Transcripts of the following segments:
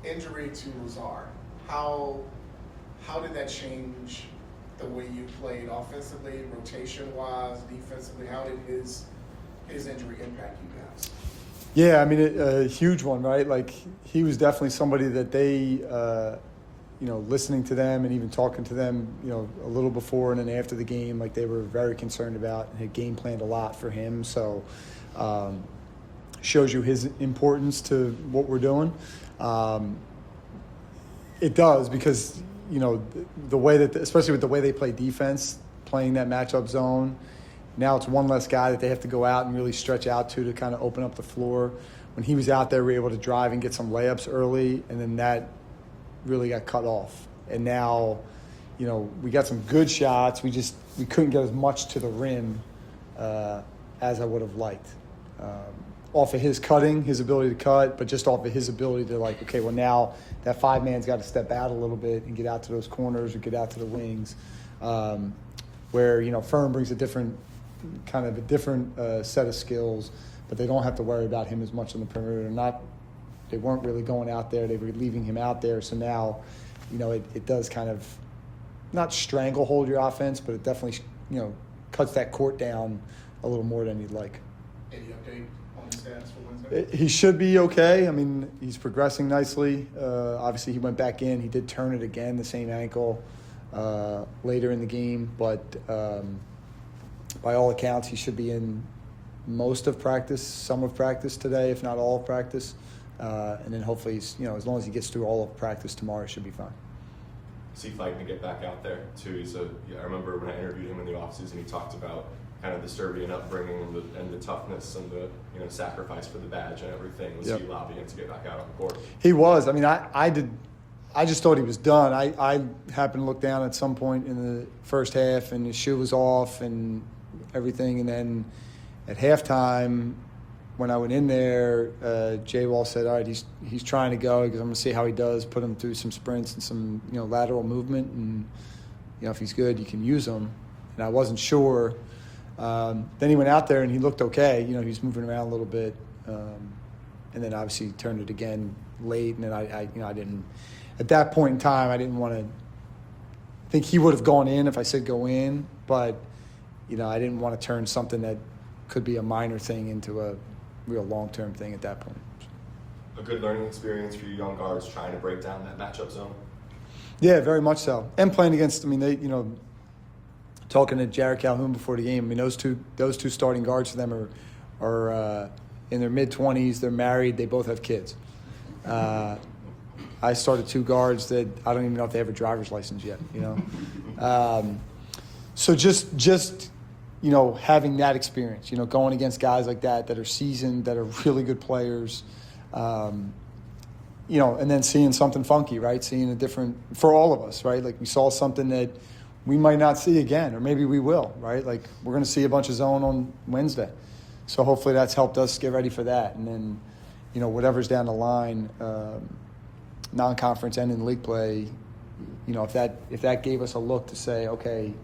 injury to Lazar, how did that change the way you played offensively, rotation-wise, defensively? How did his injury impact you guys? Yeah, I mean, a huge one, right? Like, he was definitely somebody that they, listening to them and even talking to them, a little before and then after the game, like they were very concerned about and had game planned a lot for him. So, shows you his importance to what we're doing. It does because, the way that, especially with the way they play defense, playing that matchup zone, now it's one less guy that they have to go out and really stretch out to kind of open up the floor. When he was out there, we were able to drive and get some layups early, and then that really got cut off. And now, we got some good shots. We couldn't get as much to the rim as I would have liked. Off of his cutting, his ability to cut, but just off of his ability to now that five-man's got to step out a little bit and get out to those corners or get out to the wings, where, Fern brings a different set of skills, but they don't have to worry about him as much on the perimeter. They weren't really going out there. They were leaving him out there. So now, it does kind of not stranglehold your offense, but it definitely, cuts that court down a little more than you'd like. Any update on his status for Wednesday? He should be okay. I mean, he's progressing nicely. Obviously, he went back in. He did turn it again, the same ankle, later in the game. But by all accounts, he should be in most of practice, some of practice today, if not all of practice. And then hopefully, as long as he gets through all of practice tomorrow, it should be fine. Is he fighting to get back out there, too? I remember when I interviewed him in the offseason, he talked about kind of the Serbian upbringing and the toughness and the sacrifice for the badge and everything. Was he lobbying to get back out on the court? He was. I mean, I just thought he was done. I happened to look down at some point in the first half, and his shoe was off and everything. And then at halftime, when I went in there, J-Wall said, all right, he's trying to go because I'm going to see how he does, put him through some sprints and some lateral movement. And, if he's good, you can use him. And I wasn't sure. Then he went out there and he looked okay. He was moving around a little bit. And then obviously turned it again late. And then I didn't – at that point in time, I didn't want to – I think he would have gone in if I said go in. But, I didn't want to turn something that could be a minor thing into a real long-term thing at that point. A good learning experience for you young guards trying to break down that matchup zone? Yeah, very much so. And playing against – they talking to Jared Calhoun before the game, those two starting guards for them are in their mid-20s. They're married. They both have kids. I started two guards that I don't even know if they have a driver's license yet. So just having that experience, going against guys like that are seasoned, that are really good players, and then seeing something funky, right? Seeing a different for all of us, right? Like we saw something that we might not see again, or maybe we will, right? Like we're going to see a bunch of zone on Wednesday. So hopefully that's helped us get ready for that. And then, whatever's down the line, non-conference and in league play, if that gave us a look to say, okay,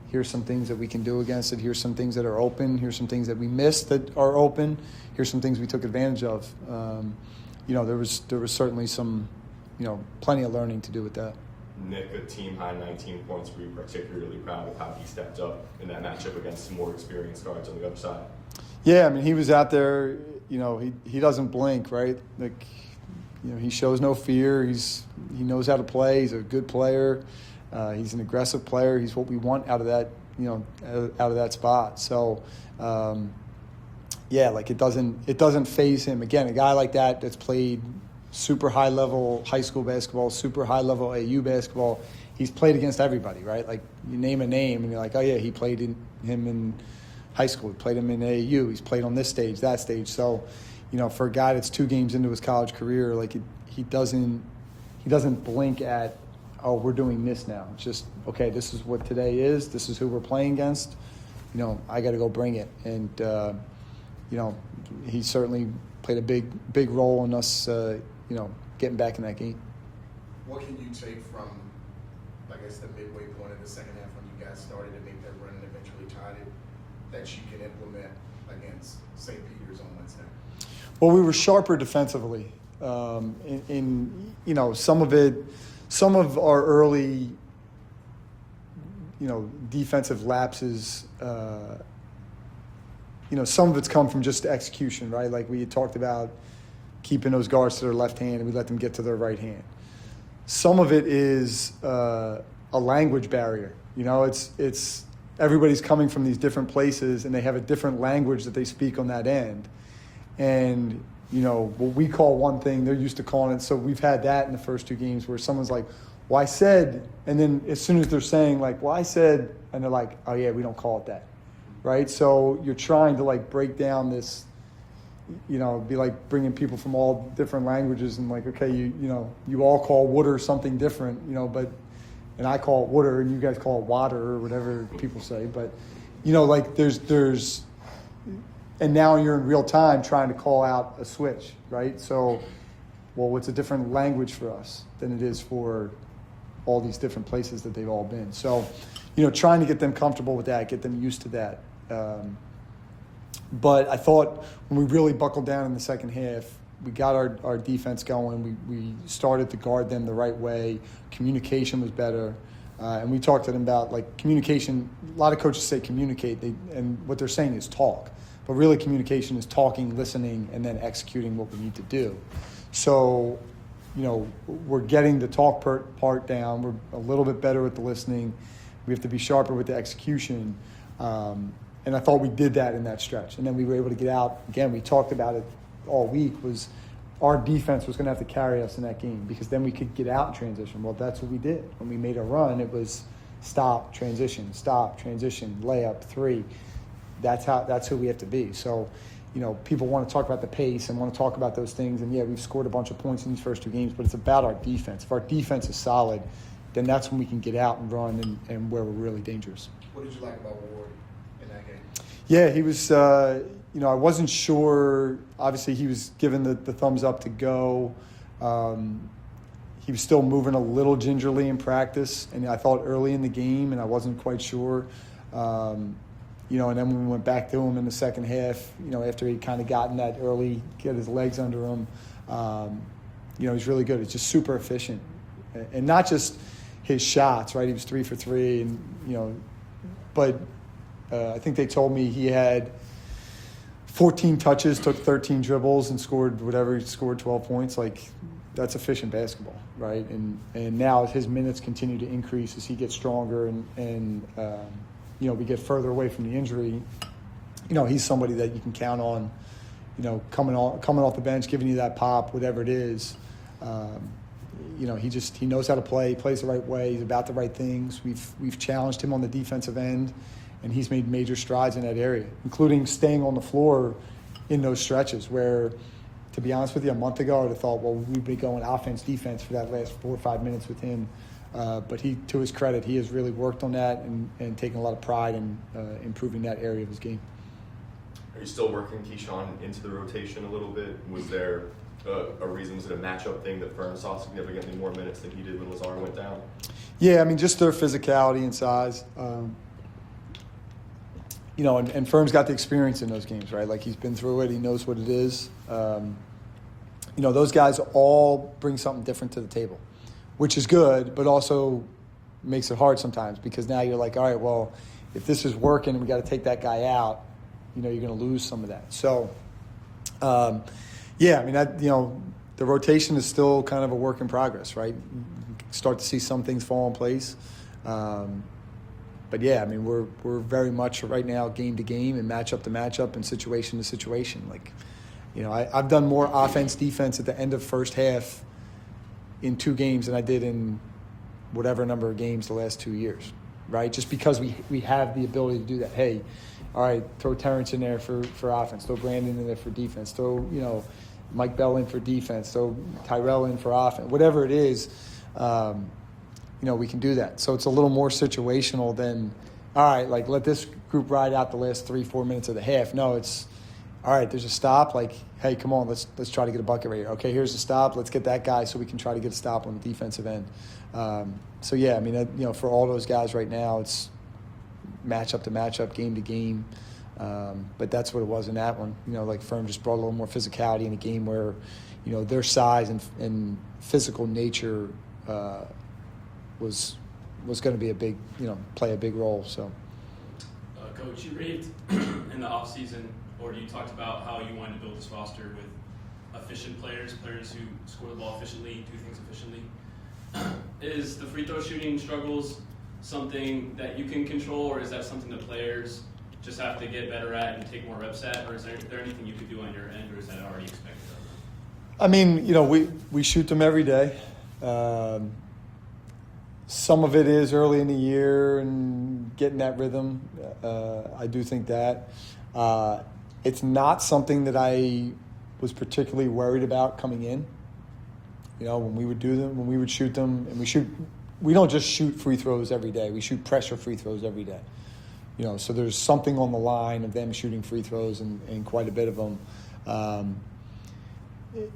here's some things that we can do against it. Here's some things that are open. Here's some things that we missed that are open. Here's some things we took advantage of. There was certainly some, plenty of learning to do with that. Nick, a team-high 19 points. Were you particularly proud of how he stepped up in that matchup against some more experienced guards on the other side? Yeah, he was out there. He doesn't blink, right? Like, he shows no fear. He knows how to play. He's a good player. He's an aggressive player. He's what we want out of that, out of that spot. So, it doesn't faze him. Again, a guy like that's played super high-level high school basketball, super high-level AU basketball. He's played against everybody, right? Like, you name a name, and you're like, oh, yeah, he played him in high school. He played him in AAU. He's played on this stage, that stage. So, for a guy that's 2 games into his college career, like, he doesn't blink at, oh, we're doing this now. It's just, okay, this is what today is. This is who we're playing against. I got to go bring it. And, he certainly played a big role in us, getting back in that game. What can you take from, I guess, the midway point of the second half when you guys started to make that run and eventually tied it, that you can implement against St. Peter's on Wednesday? Well, we were sharper defensively. In some of our early, defensive lapses, some of it's come from just execution, right? Like we had talked about keeping those guards to their left hand and we let them get to their right hand. Some of it is a language barrier. It's everybody's coming from these different places and they have a different language that they speak on that end. And, what we call one thing, they're used to calling it. So we've had that in the first 2 games where someone's like, well, I said, and then as soon as they're saying like, well, I said, and they're like, oh yeah, we don't call it that. Right? So you're trying to like break down this, be like bringing people from all different languages and like, okay, you all call water something different, and I call it water and you guys call it water or whatever people say. But, like there's, and now you're in real time trying to call out a switch, right? So, well, it's a different language for us than it is for all these different places that they've all been. So, trying to get them comfortable with that, get them used to that. But I thought when we really buckled down in the second half, we got our defense going. We started to guard them the right way. Communication was better. And we talked to them about like communication. A lot of coaches say communicate, and what they're saying is talk. But really communication is talking, listening, and then executing what we need to do. So, we're getting the talk part down. We're a little bit better with the listening. We have to be sharper with the execution. And I thought we did that in that stretch. And then we were able to get out. Again, we talked about it all week, was our defense was going to have to carry us in that game because then we could get out in transition. Well, that's what we did. When we made a run, it was stop, transition, layup, 3. That's who we have to be. So, people want to talk about the pace and want to talk about those things. And, yeah, we've scored a bunch of points in these first 2 games, but it's about our defense. If our defense is solid, then that's when we can get out and run and where we're really dangerous. What did you like about Ward in that game? Yeah, he was, I wasn't sure. Obviously, he was given the thumbs up to go. He was still moving a little gingerly in practice, and I thought early in the game, and I wasn't quite sure. And then when we went back to him in the second half, after he'd kind of gotten that early, get his legs under him, he's really good. He's just super efficient. And not just his shots, right? He was 3 for 3, and, but I think they told me he had 14 touches, took 13 dribbles, and scored 12 points. Like, that's efficient basketball, right? And now as his minutes continue to increase, as he gets stronger and we get further away from the injury, he's somebody that you can count on, coming off the bench, giving you that pop, whatever it is. He knows how to play, he plays the right way, he's about the right things. We've challenged him on the defensive end, and he's made major strides in that area, including staying on the floor in those stretches where, to be honest with you, a month ago I would have thought, well, we'd be going offense, defense for that last 4 or 5 minutes with him. But to his credit, he has really worked on that and taken a lot of pride in improving that area of his game. Are you still working Keyshawn into the rotation a little bit? Was there a reason? Was it a matchup thing that Fern saw significantly more minutes than he did when Lazar went down? Yeah, just their physicality and size. And Fern's got the experience in those games, right? Like, he's been through it. He knows what it is. Those guys all bring something different to the table, which is good, but also makes it hard sometimes because now you're like, all right, well, if this is working and we got to take that guy out, you're going to lose some of that. So, the rotation is still kind of a work in progress, right? You start to see some things fall in place. But yeah, we're very much right now game to game and matchup to matchup and situation to situation. Like, I've done more offense, defense at the end of first half in 2 games than I did in whatever number of games the last 2 years, right? Just because we have the ability to do that. Hey, all right, throw Terrence in there for offense, throw Brandon in there for defense, throw Mike Bell in for defense, throw Tyrell in for offense, whatever it is. We can do that. So it's a little more situational than, all right, like let this group ride out the last 3-4 minutes of the half. No, it's, all right, there's a stop. Like, hey, come on, let's try to get a bucket right here. Okay, here's the stop. Let's get that guy so we can try to get a stop on the defensive end. For all those guys right now, it's matchup to matchup, game to game. But that's what it was in that one. Like Fern just brought a little more physicality in a game where, their size and physical nature was going to be a big, play a big role. So, Coach, you raved in the off season, or you talked about how you wanted to build this roster with efficient players who score the ball efficiently, do things efficiently. Is the free throw shooting struggles something that you can control, or is that something the players just have to get better at and take more reps at, or is there anything you could do on your end, or is that already expected of them? I mean, we shoot them every day. Some of it is early in the year and getting that rhythm. I do think that. It's not something that I was particularly worried about coming in. When we would do them, when we would shoot them, and we don't just shoot free throws every day. We shoot pressure free throws every day. So there's something on the line of them shooting free throws and quite a bit of them.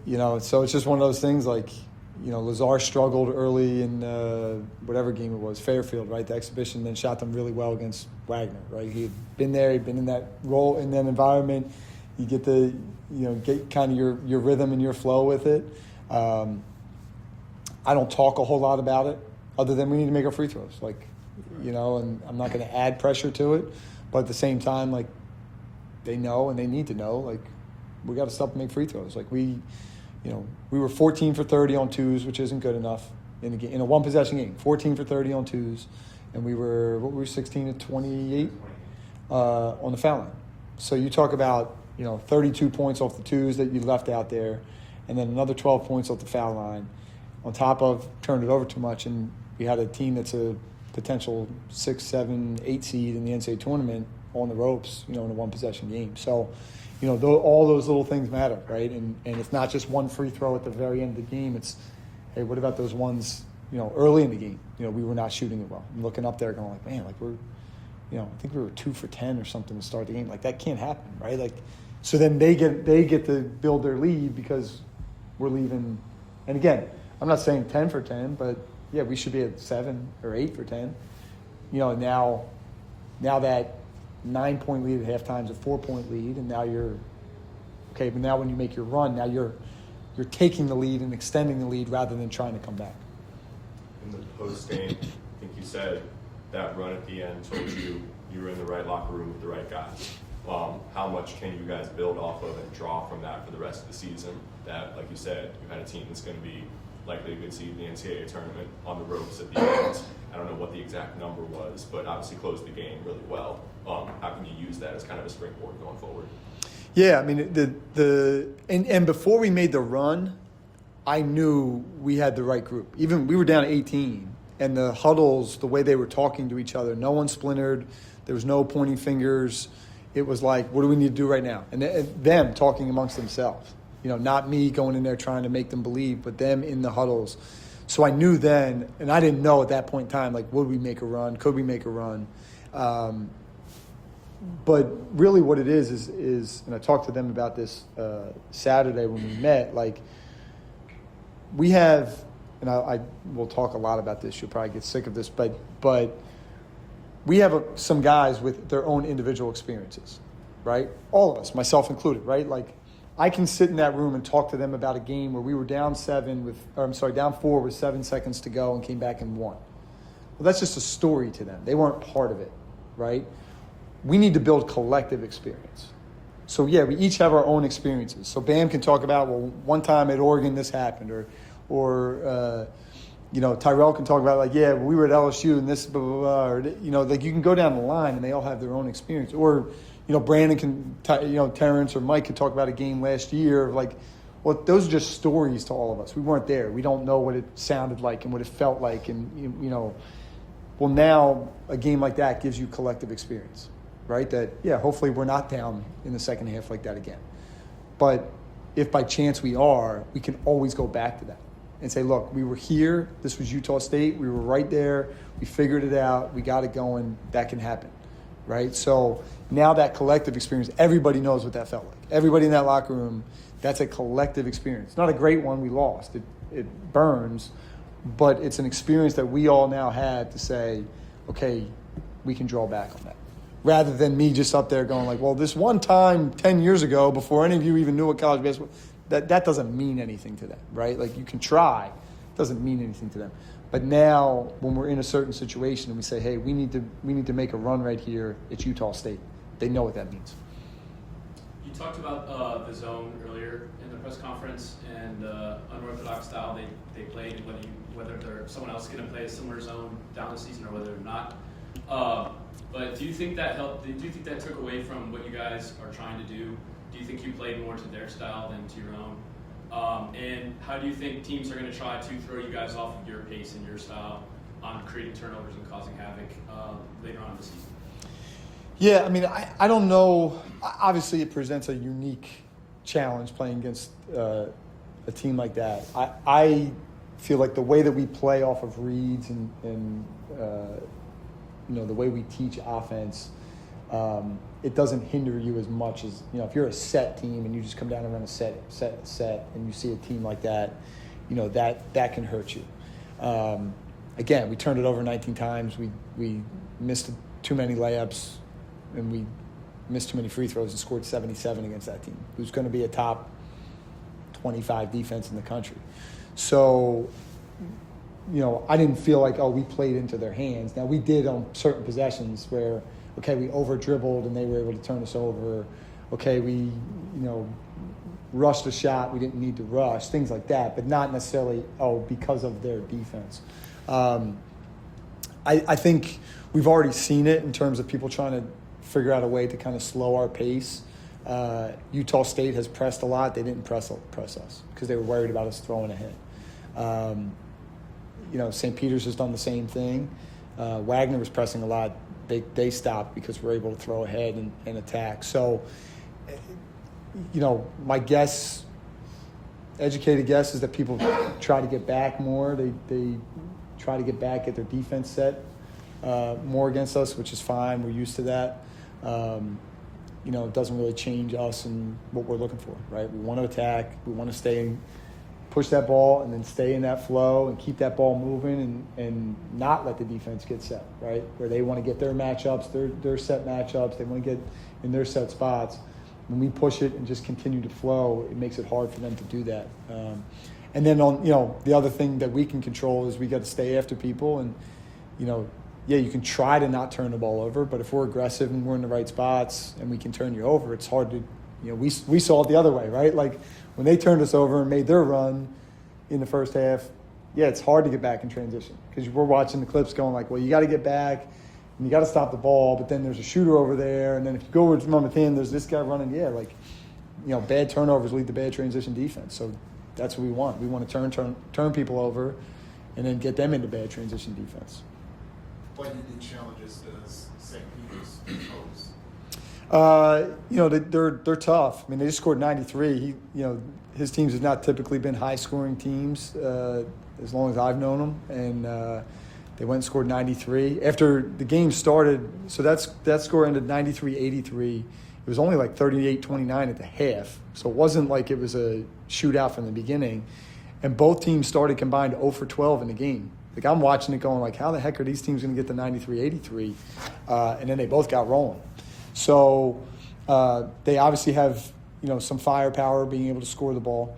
So it's just one of those things like, Lazar struggled early in whatever game it was, Fairfield, right? The exhibition, then shot them really well against Wagner, right? He'd been there, he'd been in that role, in that environment. You get get kind of your rhythm and your flow with it. I don't talk a whole lot about it other than we need to make our free throws, and I'm not going to add pressure to it. But at the same time, they know and they need to know, we got to stop and make free throws. We were 14 for 30 on twos, which isn't good enough in a one possession game. 14 for 30 on twos, and we were 16 to 28 on the foul line. So you talk about 32 points off the twos that you left out there, and then another 12 points off the foul line, on top of turned it over too much, and we had a team that's a potential 6, 7, 8 seed in the NCAA tournament on the ropes, in a one possession game. So. All those little things matter, right? And it's not just one free throw at the very end of the game. It's, hey, what about those ones, early in the game? We were not shooting it well. I'm looking up there going man, we're, I think we were 2 for 10 or something to start the game. That can't happen, right? So then they get to build their lead because we're leaving. And again, I'm not saying 10 for 10, but yeah, we should be at 7 or 8 for 10. Now that 9-point lead at halftime is a 4-point lead, and now you're okay. But now when you make your run, now you're taking the lead and extending the lead rather than trying to come back. In the post game, I think you said that run at the end told you were in the right locker room with the right guys. How much can you guys build off of and draw from that for the rest of the season? That, like you said, you had a team that's going to be likely a good seed in the NCAA tournament on the ropes at the end. I don't know what the exact number was, but obviously closed the game really well. How can you use that as kind of a springboard going forward? Yeah, I mean, and before we made the run, I knew we had the right group. Even we were down 18, and the huddles, the way they were talking to each other, no one splintered. There was no pointing fingers. It was like, what do we need to do right now? And them talking amongst themselves. Not me going in there trying to make them believe, but them in the huddles. So I knew then, and I didn't know at that point in time, would we make a run? Could we make a run? But really what it is, and I talked to them about this Saturday when we met, we have, and I will talk a lot about this, you'll probably get sick of this, but we have some guys with their own individual experiences, right? All of us, myself included, right? I can sit in that room and talk to them about a game where we were down 4 with 7 seconds to go and came back and won. Well, that's just a story to them. They weren't part of it, right? We need to build collective experience. So, yeah, we each have our own experiences. So Bam can talk about, one time at Oregon this happened, or Tyrell can talk about, we were at LSU and this, blah, blah, blah, or, you can go down the line and they all have their own experience. Or, Brandon can, Terrence or Mike could talk about a game last year of those are just stories to all of us. We weren't there. We don't know what it sounded like and what it felt like. And, now a game like that gives you collective experience, right? That, hopefully we're not down in the second half like that again. But if by chance we are, we can always go back to that and say, look, we were here. This was Utah State. We were right there. We figured it out. We got it going. That can happen, right? So now that collective experience, everybody knows what that felt like. Everybody in that locker room, that's a collective experience. Not a great one. We lost. It burns. But it's an experience that we all now have to say, okay, we can draw back on that. Rather than me just up there going this one time 10 years ago before any of you even knew what college basketball, that doesn't mean anything to them, right? Like, you can try, it doesn't mean anything to them. But now, when we're in a certain situation and we say, hey, we need to make a run right here, it's Utah State. They know what that means. You talked about the zone earlier in the press conference and unorthodox style they played, and whether someone else is going to play a similar zone down the season or whether they're not. But do you think that helped? Do you think that took away from what you guys are trying to do? Do you think you played more to their style than to your own? And how do you think teams are going to try to throw you guys off of your pace and your style on creating turnovers and causing havoc later on in the season? Yeah, I mean, I don't know. Obviously, it presents a unique challenge playing against a team like that. I feel like the way that we play off of reads and the way we teach offense, it doesn't hinder you as much as, if you're a set team and you just come down and run a set, and you see a team like that, that can hurt you. Again, we turned it over 19 times. We missed too many layups, and we missed too many free throws and scored 77 against that team, who's going to be a top 25 defense in the country. So, I didn't feel like, we played into their hands. Now, we did on certain possessions where, okay, we over-dribbled and they were able to turn us over. Okay, we, rushed a shot we didn't need to rush, things like that, but not necessarily, because of their defense. I think we've already seen it in terms of people trying to figure out a way to kind of slow our pace. Utah State has pressed a lot. They didn't press us because they were worried about us throwing ahead. St. Peter's has done the same thing. Wagner was pressing a lot. They stopped because we're able to throw ahead and attack. So, my guess, educated guess, is that people try to get back more. They try to get back, get their defense set more against us, which is fine. We're used to that. It doesn't really change us and what we're looking for, right? We want to attack. We want to stay push that ball and then stay in that flow and keep that ball moving and not let the defense get set, right? Where they want to get their matchups, their set matchups. They want to get in their set spots. When we push it and just continue to flow, it makes it hard for them to do that. And then the other thing that we can control is we got to stay after people and, you can try to not turn the ball over, but if we're aggressive and we're in the right spots and we can turn you over, it's hard to, we saw it the other way, right? Like when they turned us over and made their run in the first half, it's hard to get back in transition because we're watching the clips going like, well, you got to get back and you got to stop the ball, but then there's a shooter over there, and then if you go over to number 10, there's this guy running. Bad turnovers lead to bad transition defense. So that's what we want. We want to turn people over and then get them into bad transition defense. What unique challenges does St. Peter's pose? They're tough. I mean, they just scored 93. His teams have not typically been high-scoring teams as long as I've known them, and they went and scored 93. After the game started, so that score ended 93-83. It was only like 38-29 at the half, so it wasn't like it was a shootout from the beginning. And both teams started combined 0 for 12 in the game. Like, I'm watching it going like, how the heck are these teams going to get to 93-83? And then they both got rolling. So they obviously have, some firepower being able to score the ball.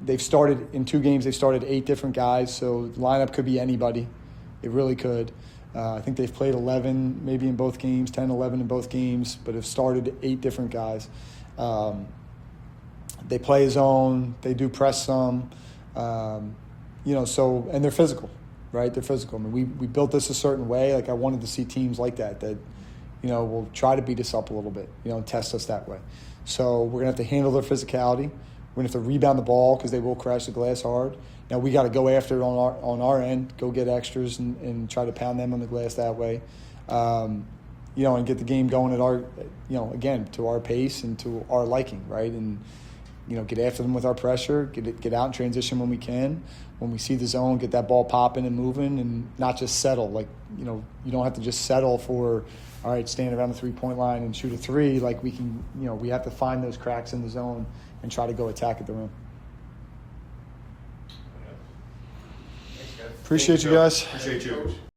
They've started in 2 games. They've started 8 different guys. So the lineup could be anybody. It really could. I think they've played 11 maybe in both games, 10, 11 in both games, but have started 8 different guys. They play a zone. They do press some. And they're physical, right? They're physical. I mean, we built this a certain way. Like, I wanted to see teams like that will try to beat us up a little bit, and test us that way. So we're going to have to handle their physicality. We're going to have to rebound the ball because they will crash the glass hard. Now, we got to go after it on our end, go get extras and try to pound them on the glass that way, and get the game going at our, again, to our pace and to our liking, right? And, get after them with our pressure, get out in transition when we can. When we see the zone, get that ball popping and moving and not just settle. Like, you don't have to just settle for, all right, stand around the three-point line and shoot a 3. Like, we can, we have to find those cracks in the zone and try to go attack at the rim. Thanks, guys. Appreciate you guys. Appreciate you.